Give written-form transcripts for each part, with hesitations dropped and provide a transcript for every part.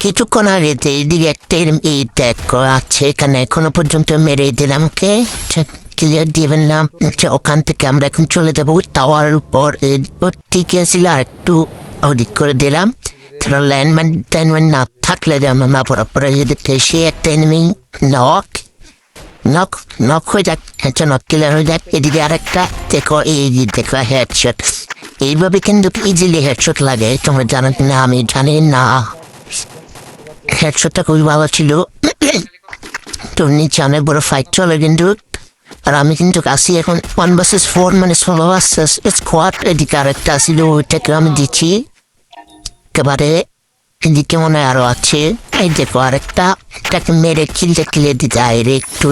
কিছুক্ষণ আগে এইদিকে একটা এই দেখো আছে এখানে এখনো পর্যন্ত মেরে দিলাম। ওকে ক্লিয়ার দিবেন না। ওখান থেকে আমরা এখন চলে যাবো টাওয়ার উপর। ঠিক আছে, আর একটু অডিট করে দিলাম। ল্যান্ডম্যান ট্যান্ডম্যান না থাকলে আমরা না পরে যেতে সে একটা এনিমি নক নক নক হয়ে যাক। হ্যাঁ, নক ক্লিয়ার হয়ে যাক। এদিকে আরেকটা দেখো, এই দেখো হেডশট। এইভাবে কিন্তু ইজিলি হেডশট লাগে, তোমরা জানো কিনা আমি জানি না। হেডশটটা খুবই ভালো ছিল। তো নিচে অনেক বড় ফাইট চলে কিন্তু, আর আমি কিন্তু আসি এখন 1 vs 4 মানে ষোলো স্কোয়াড। এদিকে আরেকটা আসছিল, ওইটাকে আমি দিচ্ছি একেবারে। এদিকে মনে হয় আরো আছে। এই দেখো আরেকটা, এটাকে মেরে কিলে দিতে একটু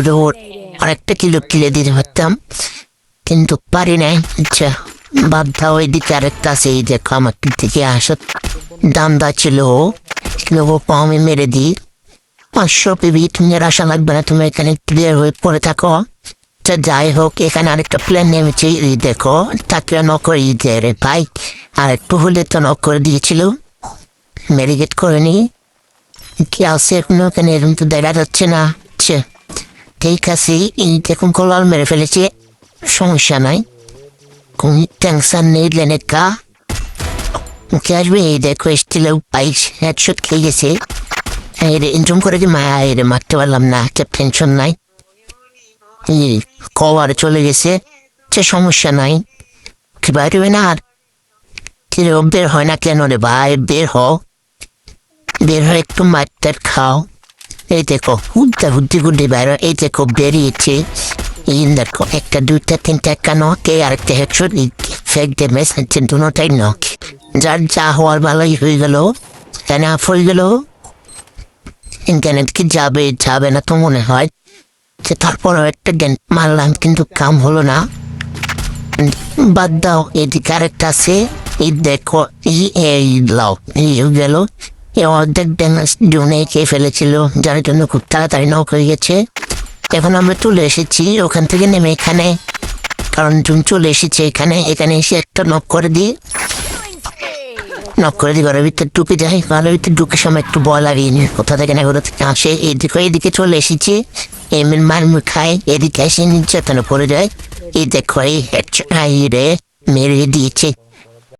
আরেকটা কিলে দিতে পারতাম কিন্তু পারি নাই। আচ্ছা বাদ দাও। ওইদিকে আরেকটা আছে, এই দেখো আমার দিকে আসত দামদা ছিল, আমি মেরে দিই। 500 পিবি, তুমি আর আশা লাগবে না, তুমি এখানে ক্লিয়ার হয়ে পড়ে থাকো। যাই হোক, এখানে আরেকটা প্লেন নেমেছে, এই দেখো তাকে নক করে দিতে রে ভাই। আর একটু হলে তো নক করে দিয়েছিল, মেরিগেট করে নি। কি আছে এখনো এখানে, এরকম তো দেখা যাচ্ছে না। আচ্ছা ঠিক আছে, এই দেখুন কলাল মেরে ফেলেছে, সমস্যা নাই, কোন টেনশন নেই। লেনে কা মুখে আসবে। এই দেখো এসছিল বাইশ হেডশট খেয়ে গেছে। ইনজম করে কি মায়া মারতে পারলাম না, একটা টেনশন নাই। কভার চলে গেছে, সে সমস্যা নাই। কি বাইরে না আর কি বের হয় না কেন রে ভাই? বের হয় একটু মারটার খাও। এই দেখো হুদ্দি বাইরে, এই দেখো বেরিয়েছে। এই দেখো একটা দুইটা তিনটা একটা নক, আরেকটা হেডশট ফেক ড্যামেজ হচ্ছে, দুটাই নক। যার যা হওয়ার ভালোই হয়ে গেল, তাই না? হয়ে গেল। ইন্টারনেট কি যাবে না তো মনে হয়। তারপরও একটা গেম মারলাম কিন্তু কাম হলো না। বাদ দাও, এদিকে আরেকটা আছে, এই দেখো এই লাও এই গেল। অর্ধেক ড্যামেজ জোনে খেয়ে ফেলেছিল, যার জন্য খুব তাড়াতাড়ি নক হয়ে গেছে। এখন আমরা চলে এসেছি ওখান থেকে নেমে এখানে, কারণ জুন চলে এসেছে এখানে এসে একটা নক করে দিই ঘরের ভিতরে ঢুকে যাই। ঘরের ভিতরে ঢুকে সময় একটু বল লাগিয়ে নি, কোথা থেকে না কোথা থেকে আসে। এদিকে চলে এসেছি, এমন মারমুর খাই। এদিকে এসে নির্যাতনে পড়ে যায়। এই দেখো এই রে মেরে দিয়েছে।